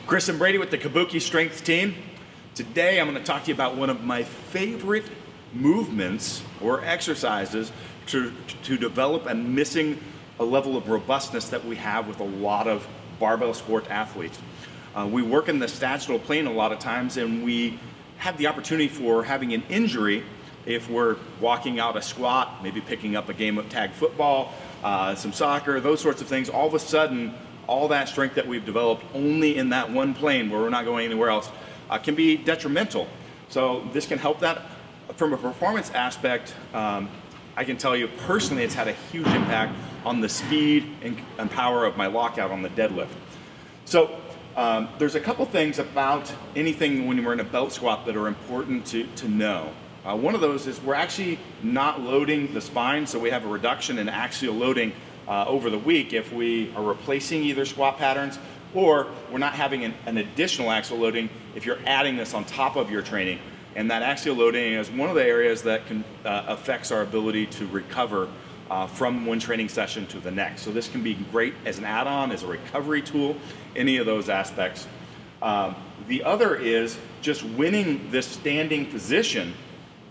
Chris and Brady with the Kabuki Strength Team. Today I'm going to talk to you about one of my favorite movements or exercises to develop and missing a level of robustness that we have with a lot of barbell sport athletes. We work in the sagittal plane a lot of times, and we have the opportunity for having an injury if we're walking out a squat, maybe picking up a game of tag football, some soccer, those sorts of things. All of a sudden, all that strength that we've developed only in that one plane where we're not going anywhere else can be detrimental. So this can help that. From a performance aspect, I can tell you personally it's had a huge impact on the speed and power of my lockout on the deadlift. So there's a couple things about anything when we're in a belt squat that are important to know. One of those is we're actually not loading the spine, so we have a reduction in axial loading over the week if we are replacing either squat patterns, or we're not having an additional axial loading if you're adding this on top of your training. And that axial loading is one of the areas that can affects our ability to recover from one training session to the next. So this can be great as an add-on, as a recovery tool, any of those aspects. The other is just winning this standing position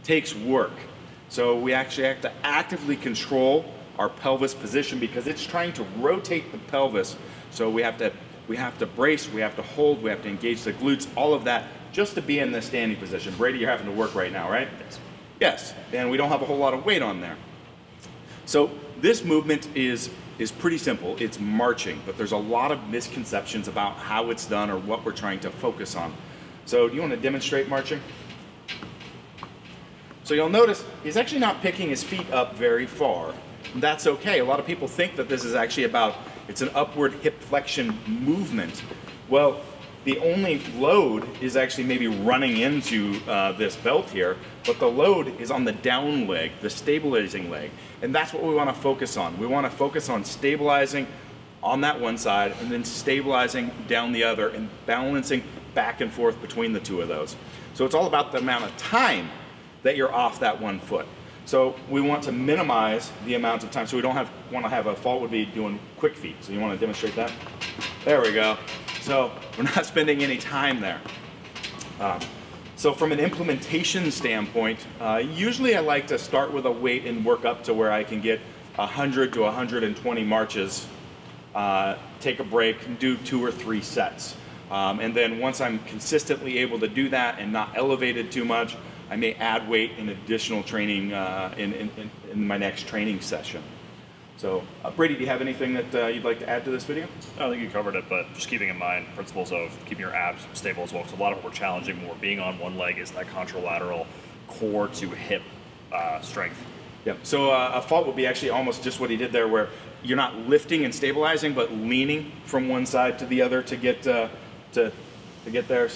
takes work. So we actually have to actively control our pelvis position because it's trying to rotate the pelvis. So we have to brace, we have to hold, we have to engage the glutes, all of that just to be in this standing position. Brady, you're having to work right now, right? Yes. Yes, and we don't have a whole lot of weight on there. So this movement is pretty simple. It's marching, but there's a lot of misconceptions about how it's done or what we're trying to focus on. So do you want to demonstrate marching? So you'll notice he's actually not picking his feet up very far. That's okay. A lot of people think that this is actually it's an upward hip flexion movement. Well, the only load is actually maybe running into this belt here, but the load is on the down leg, the stabilizing leg. And that's what we want to focus on. We want to focus on stabilizing on that one side and then stabilizing down the other and balancing back and forth between the two of those. So it's all about the amount of time that you're off that one foot. So we want to minimize the amount of time. So we don't want to have a fault would be doing quick feet. So you want to demonstrate that? There we go. So we're not spending any time there. So from an implementation standpoint, usually I like to start with a weight and work up to where I can get 100 to 120 marches, take a break, and do 2 or 3 sets. And then once I'm consistently able to do that and not elevated too much, I may add weight in additional training in my next training session. So, Brady, do you have anything that you'd like to add to this video? I think you covered it, but just keeping in mind principles of keeping your abs stable as well, because a lot of what we're challenging when we're being on one leg is that contralateral core to hip strength. Yeah. So a fault would be actually almost just what he did there, where you're not lifting and stabilizing, but leaning from one side to the other to get there.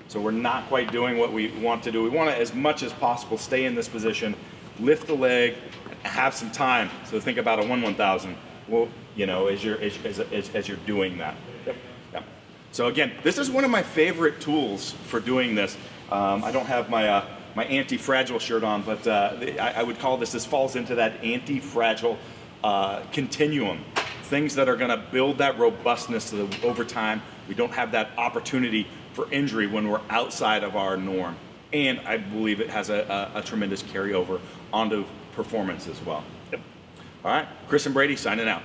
So we're not quite doing what we want to do. We want to, as much as possible, stay in this position, lift the leg, have some time. So think about a 1/1000. Well, you know, as you're doing that. Yep. Yep. So again, this is one of my favorite tools for doing this. I don't have my my anti-fragile shirt on, but I would call this falls into that anti-fragile continuum. Things that are going to build that robustness so that over time we don't have that opportunity for injury when we're outside of our norm. And I believe it has a tremendous carryover onto performance as well. Yep. All right, Chris and Brady signing out.